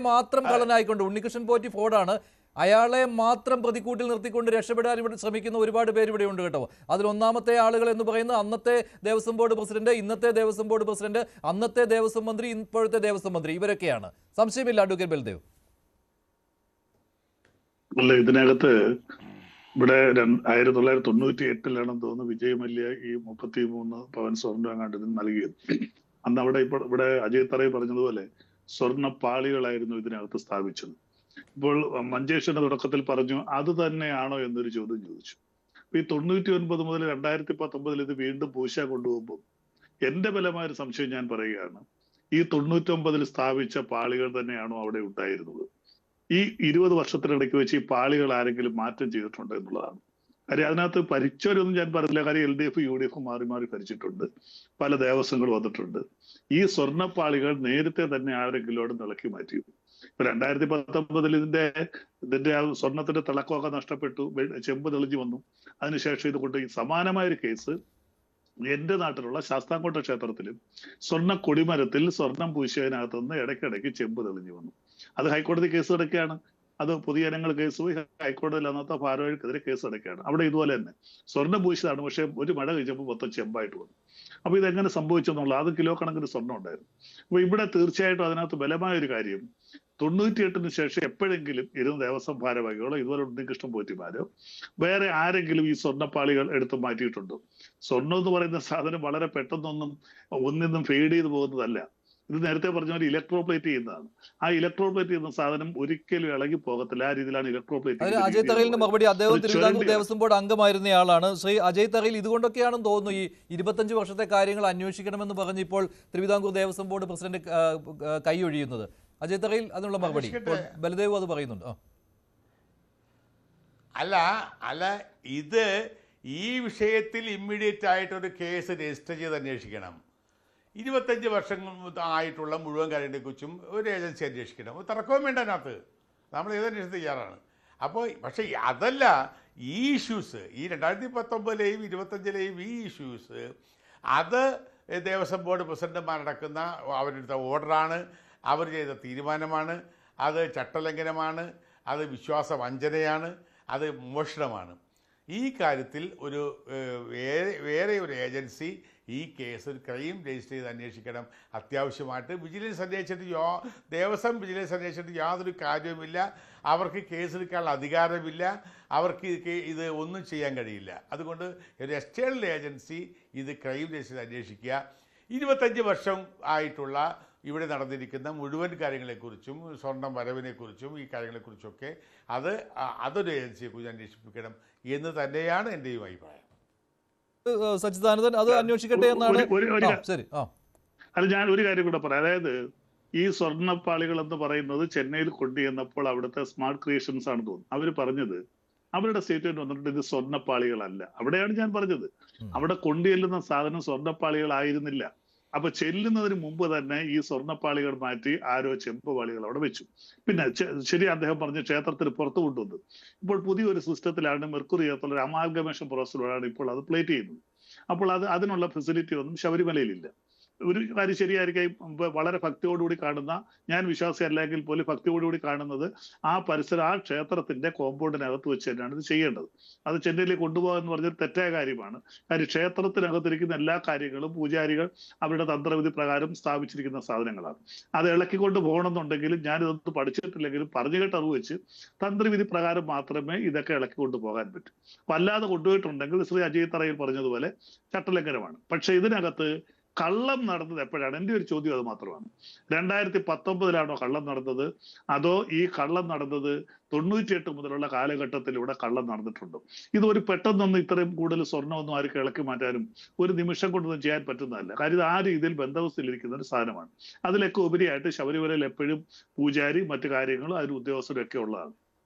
മാത്രം കള്ളനായിക്കൊണ്ട് ഉണ്ണികൃഷ്ണൻ പോറ്റി ഫ്രോഡാണ്, അയാളെ മാത്രം പ്രതിക്കൂട്ടിൽ നിർത്തിക്കൊണ്ട് രക്ഷപ്പെടാൻ ഇവിടെ ശ്രമിക്കുന്ന ഒരുപാട് പേര് ഇവിടെ ഉണ്ട് കേട്ടോ. അതിൽ ഒന്നാമത്തെ ആളുകൾ എന്ന് പറയുന്നത് അന്നത്തെ ദേവസ്വം ബോർഡ് പ്രസിഡന്റ്, ഇന്നത്തെ ദേവസ്വം ബോർഡ് പ്രസിഡന്റ്, അന്നത്തെ ദേവസ്വം മന്ത്രി, ഇപ്പോഴത്തെ ദേവസ്വം മന്ത്രി, ഇവരൊക്കെയാണ്. സംശയമില്ല അഡ്വക്കേറ്റ് ബൽദേവ്. അല്ല, ഇതിനകത്ത് ഇവിടെ 1998 തോന്നുന്നു വിജയ് മല്യ ഈ 33 പവൻ സ്വർണ്ണം അങ്ങാണ്ട് ഇതിന് നൽകിയത്. അന്ന് ഇവിടെ അജയ് തറയിൽ പറഞ്ഞതുപോലെ സ്വർണ്ണപ്പാളികളായിരുന്നു ഇതിനകത്ത് സ്ഥാപിച്ചത്. ഇപ്പോൾ മഞ്ചേശ്വരന്റെ തുടക്കത്തിൽ പറഞ്ഞു അത് തന്നെയാണോ എന്നൊരു ചോദ്യം ചോദിച്ചു. ഈ 99 മുതൽ 2019 ഇത് വീണ്ടും പൂശ കൊണ്ടുപോകുമ്പോൾ എന്റെ ബലമായ ഒരു സംശയം ഞാൻ പറയുകയാണ്, ഈ 99 സ്ഥാപിച്ച പാളികൾ തന്നെയാണോ അവിടെ ഉണ്ടായിരുന്നത്? ഈ 20 വർഷത്തിനിടയ്ക്ക് വെച്ച് ഈ പാളികൾ ആരെങ്കിലും മാറ്റം ചെയ്തിട്ടുണ്ടോ എന്നുള്ളതാണ് കാര്യം. അതിനകത്ത് ഭരിച്ചവരൊന്നും ഞാൻ പറഞ്ഞില്ല, കാര്യം LDF UDF മാറി മാറി ഭരിച്ചിട്ടുണ്ട്, പല ദേവസ്വങ്ങൾ വന്നിട്ടുണ്ട്. ഈ സ്വർണ്ണപ്പാളികൾ നേരത്തെ തന്നെ ആരെങ്കിലും അവിടെ ഇളക്കി മാറ്റി. ഇപ്പൊ 2019 ഇതിന്റെ ആ സ്വർണത്തിന്റെ തിളക്കമൊക്കെ നഷ്ടപ്പെട്ടു, ചെമ്പ് തെളിഞ്ഞു വന്നു. അതിനുശേഷം ഇത് കൊണ്ട് ഈ സമാനമായൊരു കേസ് എന്റെ നാട്ടിലുള്ള ശാസ്താംകോട്ട ക്ഷേത്രത്തിലും സ്വർണ്ണ കൊടിമരത്തിൽ സ്വർണം പൂശിയതിനകത്തുനിന്ന് ഇടയ്ക്കിടയ്ക്ക് ചെമ്പ് തെളിഞ്ഞു വന്നു. അത് ഹൈക്കോടതി കേസ് കിടക്കുകയാണ്. അത് പൊതുജനങ്ങൾ കേസ് പോയി ഹൈക്കോടതിയിൽ അന്നത്തെ ഭാരവാഹികൾക്കെതിരെ കേസ് കിടക്കുകയാണ്. അവിടെ ഇതുപോലെ തന്നെ സ്വർണ്ണം പൂശിയതാണ്, പക്ഷെ ഒരു മഴ കഴിച്ചപ്പോൾ മൊത്തം ചെമ്പായിട്ട് വന്നു. അപ്പൊ ഇതെങ്ങനെ സംഭവിച്ചെന്നുള്ള അത് കിലോ കണക്കിന് സ്വർണ്ണം ഉണ്ടായിരുന്നു. അപ്പൊ ഇവിടെ തീർച്ചയായിട്ടും അതിനകത്ത് ബലമായ ഒരു കാര്യം, 98 ശേഷം എപ്പോഴെങ്കിലും ഇരുന്ന് ദേവസ്വം ഭാരവാഹികളോ ഇതുപോലെ ഉണ്ണികൃഷ്ണൻ പോറ്റിമാരോ വേറെ ആരെങ്കിലും ഈ സ്വർണ്ണപ്പാളികൾ എടുത്ത് മാറ്റിയിട്ടുണ്ടോ? സ്വർണ്ണം എന്ന് പറയുന്ന സാധനം വളരെ പെട്ടെന്നൊന്നും ഒന്നിന്നും ഫെയ്ഡ് ചെയ്ത് പോകുന്നതല്ല. ഇത് നേരത്തെ പറഞ്ഞ പോലെ ഇലക്ട്രോപ്ലേറ്റ് ചെയ്യുന്നതാണ്. ആ ഇലക്ട്രോപ്ലേറ്റ് ചെയ്യുന്ന സാധനം ഒരിക്കലും ഇളകി പോകത്തില്ല. ആ രീതിയിലാണ് ഇലക്ട്രോപ്ലേറ്റ്. അജയ് തറയിലിന്റെ മറുപടി, അദ്ദേഹം തിരുവിതാംകൂർ ദേവസ്വം ബോർഡ് അംഗമായിരുന്നയാളാണ്. ശ്രീ അജയ് തറയിൽ ഇതുകൊണ്ടൊക്കെയാണെന്ന് തോന്നുന്നു ഈ 25 വർഷത്തെ കാര്യങ്ങൾ അന്വേഷിക്കണമെന്ന് പറഞ്ഞ് ഇപ്പോൾ തിരുവിതാംകൂർ ദേവസ്വം ബോർഡ് പ്രസിഡന്റ് കൈയൊഴിയുന്നത്. അജയ് തറയിൽ അതിനുള്ള മറുപടി ബലദേവ് അത് പറയുന്നുണ്ട്. അല്ല ഇത് ഈ വിഷയത്തിൽ ഇമ്മീഡിയറ്റ് ആയിട്ടൊരു കേസ് രജിസ്റ്റർ ചെയ്ത് അന്വേഷിക്കണം. 25 വർഷം ആയിട്ടുള്ള മുഴുവൻ കാര്യങ്ങളെക്കുറിച്ചും ഒരു ഏജൻസി അന്വേഷിക്കണം. തർക്കവും വേണ്ട അതിനകത്ത്, നമ്മൾ ഏതന്വേഷണം തയ്യാറാണ്. അപ്പോൾ പക്ഷേ അതല്ല, ഈ ഇഷ്യൂസ് ഈ 2019-ലെയും 25-ലെയും ഈ ഇഷ്യൂസ് അത് ദേവസ്വം ബോർഡ് പ്രസിഡന്റുമാരടക്കുന്ന അവരെടുത്ത ഓർഡറാണ്, അവർ ചെയ്ത തീരുമാനമാണ്, അത് ചട്ടലംഘനമാണ്, അത് വിശ്വാസവഞ്ചനയാണ്, അത് മോഷണമാണ്. ഈ കാര്യത്തിൽ ഒരു വേറെ ഒരു ഏജൻസി ഈ കേസ് ഒരു ക്രൈം രജിസ്റ്റർ ചെയ്ത് അന്വേഷിക്കണം അത്യാവശ്യമായിട്ട്. വിജിലൻസ് അന്വേഷിച്ചിട്ട് ദേവസ്വം വിജിലൻസ് അന്വേഷിച്ചിട്ട് യാതൊരു കാര്യവുമില്ല. അവർക്ക് കേസെടുക്കാനുള്ള അധികാരമില്ല, അവർക്ക് ഇത് ഒന്നും ചെയ്യാൻ കഴിയില്ല. അതുകൊണ്ട് ഒരു എക്സ്റ്റേണൽ ഏജൻസി ഇത് ക്രൈം രജിസ്റ്റർ ചെയ്ത് അന്വേഷിക്കുക. 25 വർഷം ആയിട്ടുള്ള ഇവിടെ നടന്നിരിക്കുന്ന മുഴുവൻ കാര്യങ്ങളെക്കുറിച്ചും സ്വർണ്ണം വരവിനെക്കുറിച്ചും ഈ കാര്യങ്ങളെക്കുറിച്ചൊക്കെ അതൊരു ഏജൻസിയെക്കുറിച്ച് അന്വേഷിപ്പിക്കണം എന്ന് തന്നെയാണ് എൻ്റെയും അഭിപ്രായം. സച്ചിദാനന്ദൻ അത് അന്വേഷിക്കട്ടെ എന്നാണ്. അല്ല, ഞാൻ ഒരു കാര്യം കൂടെ പറയാം. അതായത് ഈ സ്വർണ്ണപ്പാളികൾ എന്ന് പറയുന്നത് ചെന്നൈയിൽ കൊണ്ടുചെന്നപ്പോൾ അവിടുത്തെ സ്മാർട്ട് ക്രിയേഷൻസ് ആണ് തോന്നുന്നു അവർ പറഞ്ഞത്, അവരുടെ സ്റ്റേറ്റ്മെന്റ് വന്നിട്ട് ഇത് സ്വർണ്ണപ്പാളികളല്ല. അവിടെയാണ് ഞാൻ പറഞ്ഞത്, അവിടെ കൊണ്ടുചെല്ലുന്ന സാധനം സ്വർണ്ണപ്പാളികളായിരുന്നില്ല. അപ്പൊ ചെല്ലുന്നതിന് മുമ്പ് തന്നെ ഈ സ്വർണ്ണപ്പാളികൾ മാറ്റി ആരോ ചെമ്പ് പാളികൾ അവിടെ വെച്ചു. പിന്നെ ശരി, അദ്ദേഹം പറഞ്ഞ ക്ഷേത്രത്തിന് പുറത്തു കൊണ്ടുവന്നു. ഇപ്പോൾ പുതിയൊരു സിസ്റ്റത്തിലാണ് മെർക്കുറി ചേർത്തുള്ള അമാൽഗമേഷൻ പ്രോസസ്സിലൂടെയാണ് ഇപ്പോൾ അത് പ്ലേറ്റ് ചെയ്യുന്നത്. അപ്പോൾ അതിനുള്ള ഫെസിലിറ്റി ഒന്നും ശബരിമലയിലില്ല. ഒരു കാര്യം ശരിയായിരിക്കും, വളരെ ഭക്തിയോടുകൂടി കാണുന്ന, ഞാൻ വിശ്വാസി അല്ലെങ്കിൽ പോലും ഭക്തിയോടുകൂടി കാണുന്നത് ആ പരിസരം ആ ക്ഷേത്രത്തിന്റെ കോമ്പൗണ്ടിനകത്ത് വെച്ച് തന്നെയാണ് ഇത് ചെയ്യേണ്ടത്. അത് ചെന്നൈയിലേക്ക് കൊണ്ടുപോകുക എന്ന് പറഞ്ഞൊരു തെറ്റായ കാര്യമാണ്. കാര്യം ക്ഷേത്രത്തിനകത്തിരിക്കുന്ന എല്ലാ കാര്യങ്ങളും പൂജാരികൾ അവരുടെ തന്ത്രവിധി പ്രകാരം സ്ഥാപിച്ചിരിക്കുന്ന സാധനങ്ങളാണ്. അത് ഇളക്കിക്കൊണ്ട് പോകണമെന്നുണ്ടെങ്കിലും ഞാനിതൊന്നും പഠിച്ചിട്ടില്ലെങ്കിലും പറഞ്ഞു കേട്ട് അറിവ് വെച്ച് തന്ത്രവിധി പ്രകാരം മാത്രമേ ഇതൊക്കെ ഇളക്കിക്കൊണ്ട് പോകാൻ പറ്റൂ. അപ്പൊ അല്ലാതെ കൊണ്ടുപോയിട്ടുണ്ടെങ്കിൽ ശ്രീ അജയ് തറയിൽ പറഞ്ഞതുപോലെ ചട്ടലംഘനമാണ്. പക്ഷെ ഇതിനകത്ത് കള്ളം നടന്നത് എപ്പോഴാണ്? എൻ്റെ ഒരു ചോദ്യം അത് മാത്രമാണ്. 2019 കള്ളം നടന്നത്, അതോ ഈ കള്ളം നടന്നത് 98 മുതലുള്ള കാലഘട്ടത്തിലൂടെ കള്ളം നടന്നിട്ടുണ്ടോ? ഇതൊരു പെട്ടെന്നൊന്നും ഇത്രയും കൂടുതൽ സ്വർണ്ണമൊന്നും ആർക്ക് ഇളക്കി മാറ്റാനും ഒരു നിമിഷം കൊണ്ടൊന്നും ചെയ്യാൻ പറ്റുന്നതല്ല. കാര്യം ഇത് ആ രീതിയിൽ ബന്ധവസ്ഥയിലിരിക്കുന്ന ഒരു സാധനമാണ്. അതിലൊക്കെ ഉപരിയായിട്ട് ശബരിമലയിൽ എപ്പോഴും പൂജാരി മറ്റു കാര്യങ്ങളും അതിന് ഉദ്യോഗസ്ഥരും ഒക്കെ ഉള്ളതാണ്.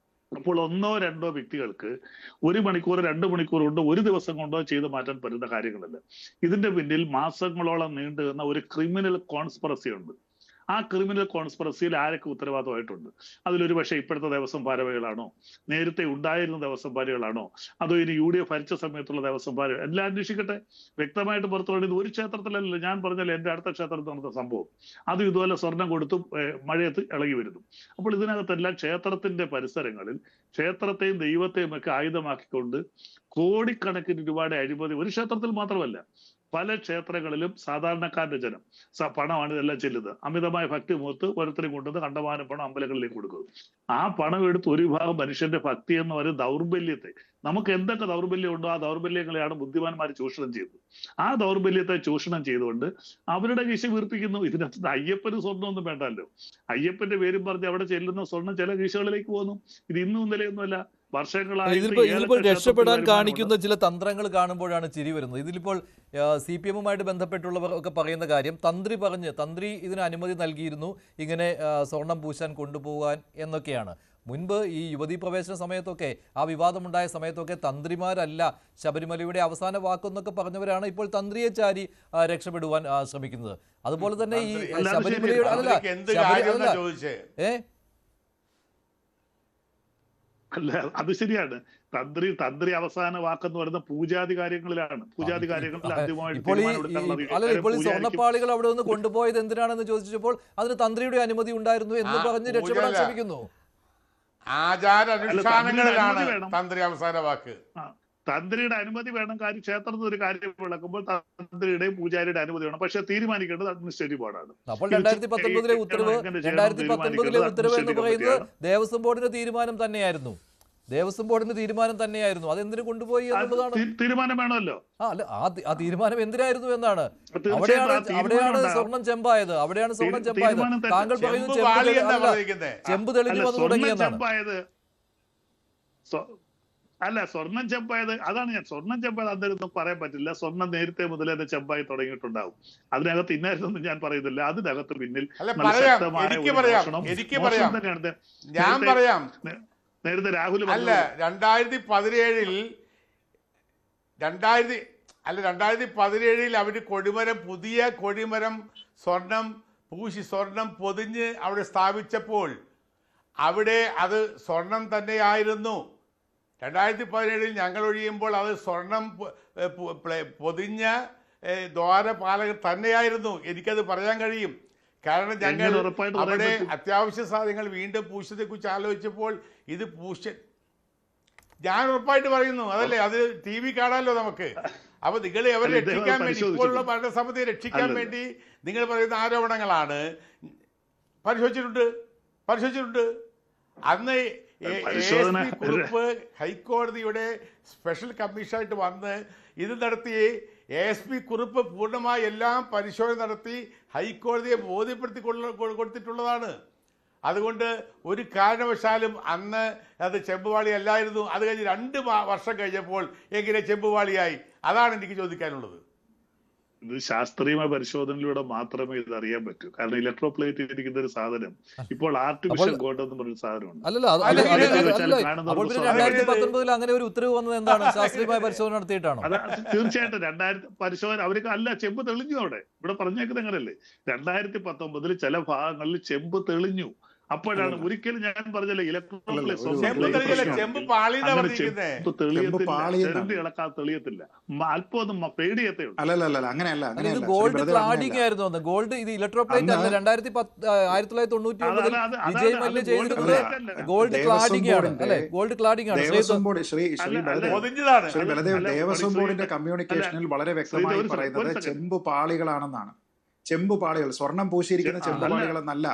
അപ്പോൾ 1-2 വ്യക്തികൾക്ക് 1 മണിക്കൂർ 2 മണിക്കൂർ കൊണ്ടോ ഒരു ദിവസം കൊണ്ടോ ചെയ്ത് മാറ്റാൻ പറ്റുന്ന കാര്യങ്ങളല്ല. ഇതിന്റെ പിന്നിൽ മാസങ്ങളോളം നീണ്ടുനിന്ന ഒരു ക്രിമിനൽ കോൺസ്പിറസി ഉണ്ട്. ആ ക്രിമിനൽ കോൺസ്പിറസിയിൽ ആരൊക്കെ ഉത്തരവാദിത്തമായിട്ടുണ്ട്? അതിലൊരു പക്ഷേ ഇപ്പോഴത്തെ ദേവസ്വം ഭാരവാഹികളാണോ, നേരത്തെ ഉണ്ടായിരുന്ന ദേവസ്വം ഭാരവാഹികളാണോ, അതോ ഇനി UDF ഭരിച്ച സമയത്തുള്ള ദേവസ്വം ഭാരവാഹികൾ? എല്ലാം അന്വേഷിക്കട്ടെ. വ്യക്തമായിട്ട് പുറത്തു വേണ്ടത് ഒരു ക്ഷേത്രത്തിലല്ല. ഞാൻ പറഞ്ഞാൽ എന്റെ അടുത്ത ക്ഷേത്രത്തിൽ നടന്ന സംഭവം, അതും ഇതുപോലെ സ്വർണം കൊടുത്ത് മഴയത്ത് ഇളകി വരുന്നു. അപ്പോൾ ഇതിനകത്തെല്ലാം ക്ഷേത്രത്തിന്റെ പരിസരങ്ങളിൽ ക്ഷേത്രത്തെയും ദൈവത്തെയും ഒക്കെ ആയുധമാക്കിക്കൊണ്ട് കോടിക്കണക്കിന് രൂപയുടെ അഴിമതി ഒരു ക്ഷേത്രത്തിൽ മാത്രമല്ല, പല ക്ഷേത്രങ്ങളിലും സാധാരണക്കാരന്റെ ജനം പണമാണ് ഇതെല്ലാം ചെല്ലുന്നത്. അമിതമായ ഭക്തി മുഖത്ത് ഓരോരുത്തരും കൊണ്ടുവന്ന് കണ്ടമാനം പണം അമ്പലങ്ങളിലേക്ക് കൊടുക്കുന്നു. ആ പണം എടുത്ത് ഒരു വിഭാഗം മനുഷ്യന്റെ ഭക്തി എന്ന് പറയുന്ന ദൗർബല്യത്തെ, നമുക്ക് എന്തൊക്കെ ദൗർബല്യം ഉണ്ടോ ആ ദൗർബല്യങ്ങളെയാണ് ബുദ്ധിമാന്മാർ ചൂഷണം ചെയ്തത്. ആ ദൗർബല്യത്തെ ചൂഷണം ചെയ്തുകൊണ്ട് അവരുടെ കീശ വീർപ്പിക്കുന്നു. ഇതിനകത്ത് അയ്യപ്പന് സ്വർണ്ണമൊന്നും വേണ്ടല്ലോ. അയ്യപ്പന്റെ പേരും പറഞ്ഞ് അവിടെ ചെല്ലുന്ന സ്വർണം ചില കീശകളിലേക്ക് പോകുന്നു. ഇത് ഇന്നും ഇന്നലെയൊന്നുമല്ല, ഇതിലിപ്പോൾ രക്ഷപ്പെടാൻ കാണിക്കുന്ന ചില തന്ത്രങ്ങൾ കാണുമ്പോഴാണ് ചിരി വരുന്നത്. ഇതിലിപ്പോൾ CPM-ഉമായിട്ട് ബന്ധപ്പെട്ടുള്ളവർ ഒക്കെ പറയുന്ന കാര്യം, തന്ത്രി ഇതിന് അനുമതി നൽകിയിരുന്നു ഇങ്ങനെ സ്വർണം പൂശാൻ കൊണ്ടുപോകാൻ എന്നൊക്കെയാണ്. മുൻപ് ഈ യുവതീ പ്രവേശന സമയത്തൊക്കെ, ആ വിവാദമുണ്ടായ സമയത്തൊക്കെ തന്ത്രിമാരല്ല ശബരിമലയുടെ അവസാന വാക്കെന്നൊക്കെ പറഞ്ഞവരാണ് ഇപ്പോൾ തന്ത്രിയെ ചാരി രക്ഷപ്പെടുവാൻ ശ്രമിക്കുന്നത്. അതുപോലെ തന്നെ ഈ ശബരിമലയുടെ അല്ല, അത് ശരിയാണ്. തന്ത്രി അവസാന വാക്കെന്ന് പറയുന്ന പൂജാതി കാര്യങ്ങളിലാണ്. പൂജാതി കാര്യങ്ങളിൽ ഇപ്പോൾ ഈ സ്വർണ്ണപ്പാളികൾ അവിടെ നിന്ന് കൊണ്ടുപോയത് എന്തിനാണെന്ന് ചോദിച്ചപ്പോൾ അതിന് തന്ത്രിയുടെ അനുമതി ഉണ്ടായിരുന്നു എന്ന് പറഞ്ഞ് രക്ഷപ്പെടാൻ ശ്രമിക്കുന്നു. ആചാരാനുഷ്ഠാനങ്ങളിലാണ് തന്ത്രി അവസാന വാക്ക്. തന്ത്രിയുടെ അനുമതി വേണം. കാര്യം ക്ഷേത്രത്തിൽ ഒരു കാര്യം വിളക്കുമ്പോൾ തന്ത്രിയുടെയും പൂജാരിയുടെ അനുമതി വേണം. പക്ഷെ തീരുമാനിക്കേണ്ടത് അഡ്മിനിസ്ട്രേറ്റീവ് ബോർഡാണ്. അപ്പോൾ 2019 ഉത്തരവ് എന്ന് പറയുന്നത് ദേവസ്വം ബോർഡിന്റെ തീരുമാനം തന്നെയായിരുന്നു. അതെന്തിനു കൊണ്ടുപോയി എന്നുള്ളതാണ്. തീരുമാനം വേണമല്ലോ. ആ തീരുമാനം എന്തിനായിരുന്നു എന്നാണ്. അവിടെയാണ് സ്വർണം ചെമ്പായത്. താങ്കൾ പറയുന്നത് ചെമ്പ് തെളിഞ്ഞു വന്നു തുടങ്ങിയെന്നാണ്. അല്ല, സ്വർണം ചെമ്പായത് അതാണ് സ്വർണം ചെമ്പായത് അന്നേരൊന്നും പറയാൻ പറ്റില്ല. സ്വർണം നേരത്തെ മുതൽ തന്നെ ചെമ്പായി തുടങ്ങിയിട്ടുണ്ടാവും. അതിനകത്ത് ഇന്നായിരുന്നൊന്നും ഞാൻ പറയുന്നില്ല. അതിനകത്ത് പിന്നിൽ നേരത്തെ രാഹുൽ 2017 അവര് പുതിയ കൊടിമരം സ്വർണം പൊതിഞ്ഞ് അവിടെ സ്ഥാപിച്ചപ്പോൾ അവിടെ അത് സ്വർണം തന്നെയായിരുന്നു. 2017 ഞങ്ങൾ ഒഴിയുമ്പോൾ അത് സ്വർണം പൊതിഞ്ഞ ദ്വാരപാലകർ തന്നെയായിരുന്നു. എനിക്കത് പറയാൻ കഴിയും. കാരണം ഞങ്ങൾ അവിടെ അത്യാവശ്യ സാധനങ്ങൾ വീണ്ടും പൂശത്തെ കുറിച്ച് ആലോചിച്ചപ്പോൾ ഇത് ഞാൻ ഉറപ്പായിട്ട് പറയുന്നു. അതല്ലേ, അത് TV കാണാമല്ലോ നമുക്ക്. അപ്പൊ നിങ്ങൾ അവരെ രക്ഷിക്കാൻ വേണ്ടി, ഇപ്പോഴുള്ള ഭരണസമിതിയെ രക്ഷിക്കാൻ വേണ്ടി നിങ്ങൾ പറയുന്ന ആരോപണങ്ങളാണ്. പരിശോധിച്ചിട്ടുണ്ട്. അന്ന് കുറിപ്പ് ഹൈക്കോടതിയുടെ സ്പെഷ്യൽ കമ്മീഷനായിട്ട് വന്ന് ഇത് നടത്തി. ASP കുറിപ്പ് പൂർണ്ണമായി എല്ലാം പരിശോധന നടത്തി ഹൈക്കോടതിയെ ബോധ്യപ്പെടുത്തി കൊടുത്തിട്ടുള്ളതാണ്. അതുകൊണ്ട് ഒരു കാരണവശാലും അന്ന് അത് ചെമ്പുപാളി അല്ലായിരുന്നു. അത് കഴിഞ്ഞ് 2 വർഷം കഴിഞ്ഞപ്പോൾ എങ്ങനെ ചെമ്പുപാളിയായി? അതാണ് എനിക്ക് ചോദിക്കാനുള്ളത്. ഇത് ശാസ്ത്രീയമായ പരിശോധനയിലൂടെ മാത്രമേ ഇത് അറിയാൻ പറ്റൂ. കാരണം ഇലക്ട്രോപ്ലേറ്റ് ഇരിക്കുന്ന ഒരു സാധനം ഇപ്പോൾ ആർട്ടിഫിഷ്യൽ ഗോൾഡ് എന്ന് പറഞ്ഞ സാധനമുണ്ട്. 2019 അങ്ങനെ ഒരു ഉത്തരവ് വന്നത് എന്താണ്? ശാസ്ത്രീയമായ പരിശോധന നടത്തിയിട്ടാണോ? തീർച്ചയായിട്ടും 2000 പരിശോധന അവർക്ക് അല്ല, ചെമ്പ് തെളിഞ്ഞു. അവിടെ ഇവിടെ പറഞ്ഞേക്കുന്നത് അങ്ങനല്ലേ, 2019 ചില ഭാഗങ്ങളിൽ ചെമ്പ് തെളിഞ്ഞു. അപ്പോഴാണ് ഒരിക്കലും ഞാൻ പറഞ്ഞല്ലേ തെളിയത്തില്ല. അല്പം ഒന്നും പേടിയത്തേ ഉള്ളൂ. ഗോൾഡ് ക്ലാഡിംഗ് ആയിരുന്നു. ഗോൾഡ് ഇത് ഇലക്ട്രോപ്ലേറ്റ് അല്ല. 1999 വിജയ് മല്യ ചെയ്തിരുന്നത് ഗോൾഡ് ക്ലാഡിംഗ് ആണ് അല്ലെ? ഗോൾഡ് ക്ലാഡിംഗ് ആണ്. ദേവസ്വം ബോർഡിന്റെ കമ്മ്യൂണിക്കേഷനിൽ വളരെ വ്യക്തമായി പറയുന്നത് ചെമ്പ് പാളികളാണെന്നാണ്. ചെമ്പ് പാളികൾ, സ്വർണം പൂശിയിരിക്കുന്ന ചെമ്പ് പാളികളെന്നല്ല